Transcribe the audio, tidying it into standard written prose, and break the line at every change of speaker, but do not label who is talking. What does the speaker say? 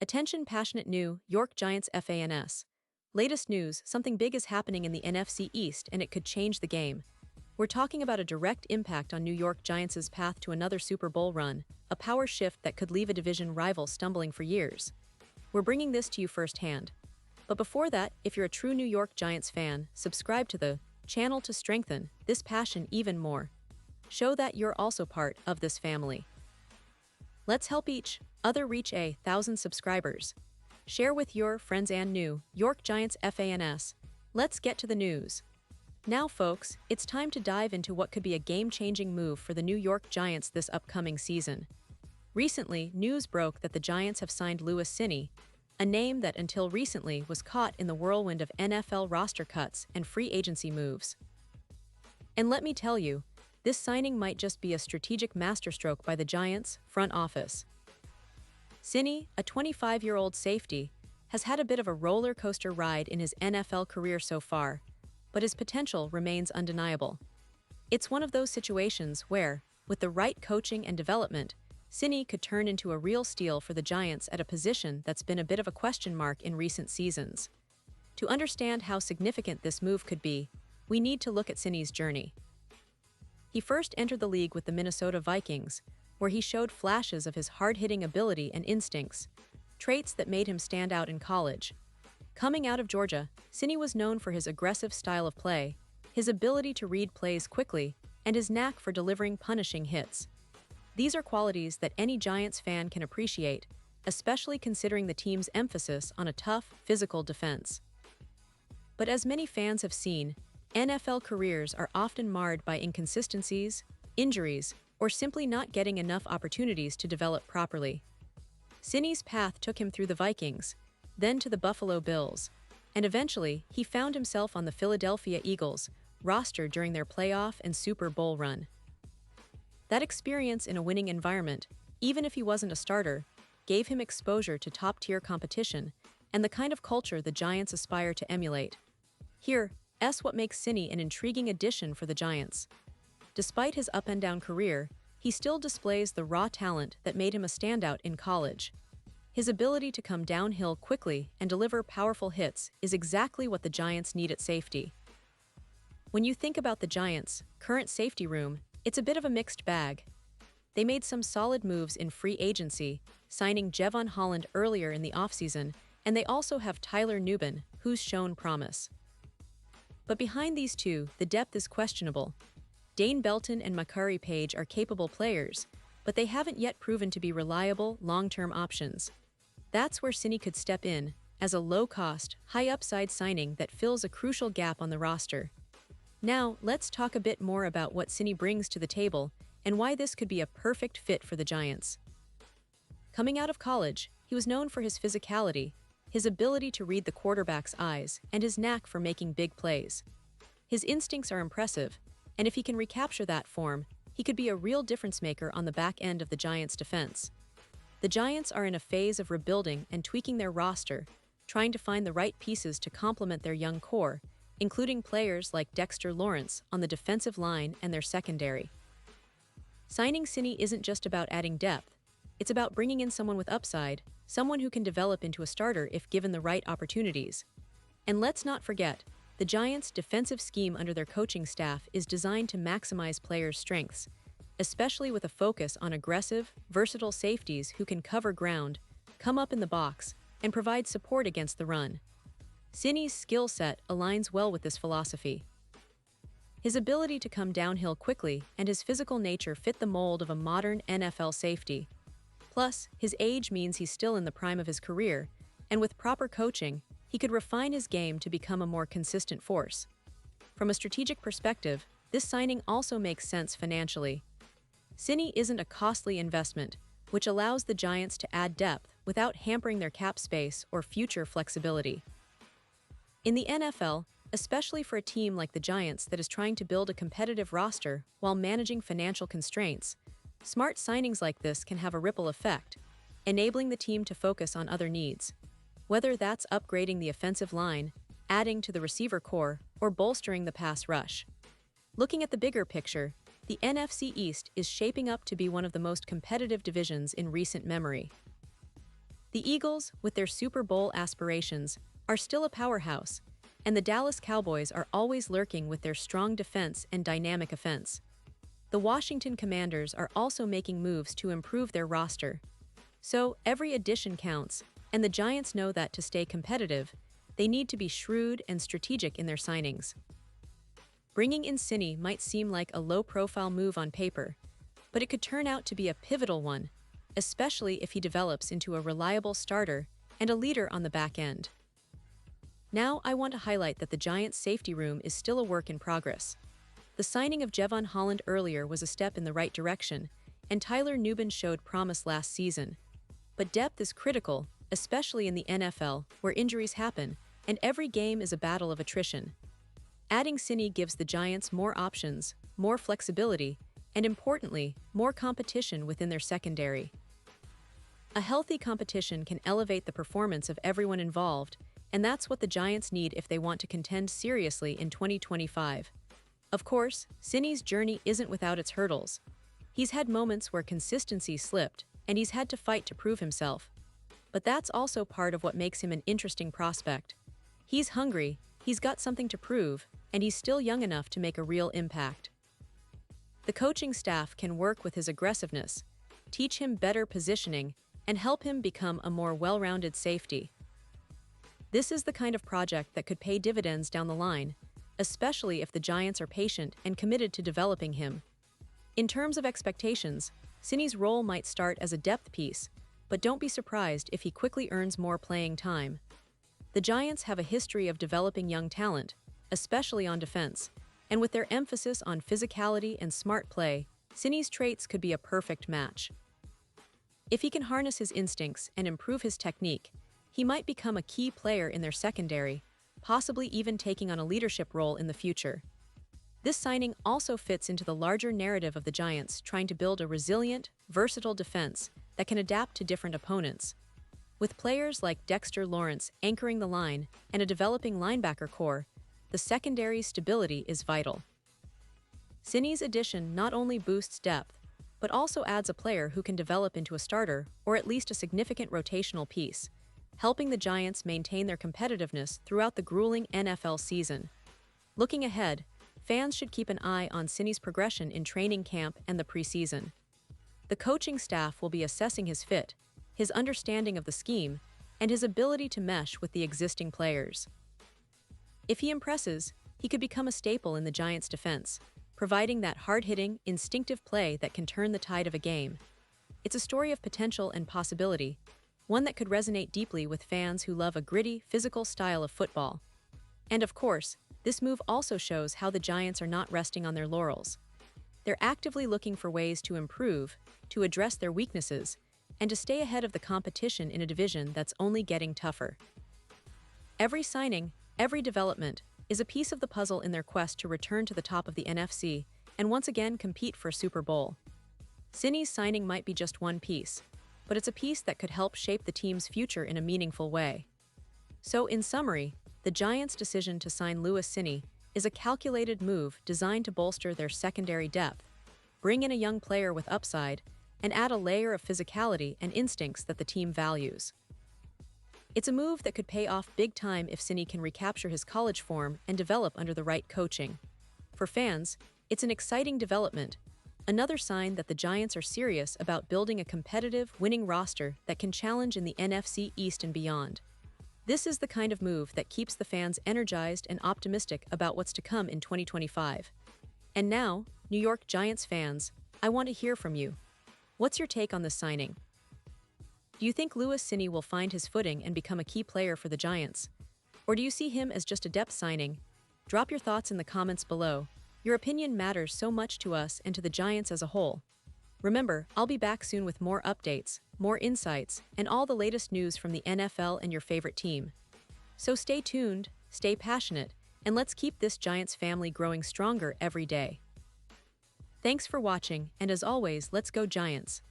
Attention passionate New York Giants fans. Latest news, something big is happening in the NFC East and it could change the game. We're talking about a direct impact on New York Giants' path to another Super Bowl run, a power shift that could leave a division rival stumbling for years. We're bringing this to you firsthand. But before that, if you're a true New York Giants fan, subscribe to the channel to strengthen this passion even more. Show that you're also part of this family. Let's help each other reach 1,000 subscribers. Share with your friends and New York Giants fans. Let's get to the news. Now, folks, it's time to dive into what could be a game-changing move for the New York Giants this upcoming season. Recently, news broke that the Giants have signed Leris Cine, a name that until recently was caught in the whirlwind of NFL roster cuts and free agency moves. And let me tell you, this signing might just be a strategic masterstroke by the Giants' front office. Cine, a 25-year-old safety, has had a bit of a roller coaster ride in his NFL career so far, but his potential remains undeniable. It's one of those situations where, with the right coaching and development, Cine could turn into a real steal for the Giants at a position that's been a bit of a question mark in recent seasons. To understand how significant this move could be, we need to look at Cine's journey. He first entered the league with the Minnesota Vikings, where he showed flashes of his hard-hitting ability and instincts, traits that made him stand out in college. Coming out of Georgia, Cine was known for his aggressive style of play, his ability to read plays quickly, and his knack for delivering punishing hits. These are qualities that any Giants fan can appreciate, especially considering the team's emphasis on a tough, physical defense. But as many fans have seen, NFL careers are often marred by inconsistencies, injuries, or simply not getting enough opportunities to develop properly. Cine's path took him through the Vikings, then to the Buffalo Bills, and eventually he found himself on the Philadelphia Eagles roster during their playoff and Super Bowl run. That experience in a winning environment, even if he wasn't a starter, gave him exposure to top-tier competition and the kind of culture the Giants aspire to emulate. Here's what makes Cine an intriguing addition for the Giants. Despite his up-and-down career, he still displays the raw talent that made him a standout in college. His ability to come downhill quickly and deliver powerful hits is exactly what the Giants need at safety. When you think about the Giants' current safety room, it's a bit of a mixed bag. They made some solid moves in free agency, signing Jevon Holland earlier in the offseason, and they also have Tyler Nubin, who's shown promise. But behind these two, the depth is questionable. Dane Belton and Makari Page are capable players, but they haven't yet proven to be reliable, long-term options. That's where Cine could step in, as a low-cost, high-upside signing that fills a crucial gap on the roster. Now, let's talk a bit more about what Cine brings to the table and why this could be a perfect fit for the Giants. Coming out of college, he was known for his physicality, his ability to read the quarterback's eyes, and his knack for making big plays. His instincts are impressive, and if he can recapture that form, he could be a real difference-maker on the back end of the Giants' defense. The Giants are in a phase of rebuilding and tweaking their roster, trying to find the right pieces to complement their young core, including players like Dexter Lawrence on the defensive line and their secondary. Signing Cine isn't just about adding depth, it's about bringing in someone with upside, someone who can develop into a starter if given the right opportunities. And let's not forget, the Giants' defensive scheme under their coaching staff is designed to maximize players' strengths, especially with a focus on aggressive, versatile safeties who can cover ground, come up in the box, and provide support against the run. Cine's skill set aligns well with this philosophy. His ability to come downhill quickly and his physical nature fit the mold of a modern NFL safety. Plus, his age means he's still in the prime of his career, and with proper coaching, he could refine his game to become a more consistent force. From a strategic perspective, this signing also makes sense financially. Cine isn't a costly investment, which allows the Giants to add depth without hampering their cap space or future flexibility. In the NFL, especially for a team like the Giants that is trying to build a competitive roster while managing financial constraints, smart signings like this can have a ripple effect, enabling the team to focus on other needs. Whether that's upgrading the offensive line, adding to the receiver core, or bolstering the pass rush. Looking at the bigger picture, the NFC East is shaping up to be one of the most competitive divisions in recent memory. The Eagles, with their Super Bowl aspirations, are still a powerhouse, and the Dallas Cowboys are always lurking with their strong defense and dynamic offense. The Washington Commanders are also making moves to improve their roster. So, every addition counts, and the Giants know that to stay competitive, they need to be shrewd and strategic in their signings. Bringing in Cine might seem like a low-profile move on paper, but it could turn out to be a pivotal one, especially if he develops into a reliable starter and a leader on the back end. Now, I want to highlight that the Giants' safety room is still a work in progress. The signing of Jevon Holland earlier was a step in the right direction, and Tyler Nubin showed promise last season. But depth is critical, especially in the NFL, where injuries happen, and every game is a battle of attrition. Adding Cine gives the Giants more options, more flexibility, and importantly, more competition within their secondary. A healthy competition can elevate the performance of everyone involved, and that's what the Giants need if they want to contend seriously in 2025. Of course, Cine's journey isn't without its hurdles. He's had moments where consistency slipped, and he's had to fight to prove himself. But that's also part of what makes him an interesting prospect. He's hungry, he's got something to prove, and he's still young enough to make a real impact. The coaching staff can work with his aggressiveness, teach him better positioning, and help him become a more well-rounded safety. This is the kind of project that could pay dividends down the line, especially if the Giants are patient and committed to developing him. In terms of expectations, Cine's role might start as a depth piece, but don't be surprised if he quickly earns more playing time. The Giants have a history of developing young talent, especially on defense, and with their emphasis on physicality and smart play, Cine's traits could be a perfect match. If he can harness his instincts and improve his technique, he might become a key player in their secondary, possibly even taking on a leadership role in the future. This signing also fits into the larger narrative of the Giants trying to build a resilient, versatile defense that can adapt to different opponents. With players like Dexter Lawrence anchoring the line and a developing linebacker core, the secondary's stability is vital. Cine's addition not only boosts depth, but also adds a player who can develop into a starter or at least a significant rotational piece, helping the Giants maintain their competitiveness throughout the grueling NFL season. Looking ahead, fans should keep an eye on Cine's progression in training camp and the preseason. The coaching staff will be assessing his fit, his understanding of the scheme, and his ability to mesh with the existing players. If he impresses, he could become a staple in the Giants' defense, providing that hard-hitting, instinctive play that can turn the tide of a game. It's a story of potential and possibility, one that could resonate deeply with fans who love a gritty, physical style of football. And of course, this move also shows how the Giants are not resting on their laurels. They're actively looking for ways to improve, to address their weaknesses, and to stay ahead of the competition in a division that's only getting tougher. Every signing, every development, is a piece of the puzzle in their quest to return to the top of the NFC and once again compete for a Super Bowl. Cine's signing might be just one piece, but it's a piece that could help shape the team's future in a meaningful way. So, in summary, the Giants' decision to sign Lewis Cine is a calculated move designed to bolster their secondary depth, bring in a young player with upside, and add a layer of physicality and instincts that the team values. It's a move that could pay off big time if Cine can recapture his college form and develop under the right coaching. For fans, it's an exciting development, another sign that the Giants are serious about building a competitive, winning roster that can challenge in the NFC East and beyond. This is the kind of move that keeps the fans energized and optimistic about what's to come in 2025. And now, New York Giants fans, I want to hear from you. What's your take on this signing? Do you think Lewis Cine will find his footing and become a key player for the Giants? Or do you see him as just a depth signing? Drop your thoughts in the comments below. Your opinion matters so much to us and to the Giants as a whole. Remember, I'll be back soon with more updates, more insights, and all the latest news from the NFL and your favorite team. So stay tuned, stay passionate, and let's keep this Giants family growing stronger every day. Thanks for watching, and as always, let's go Giants!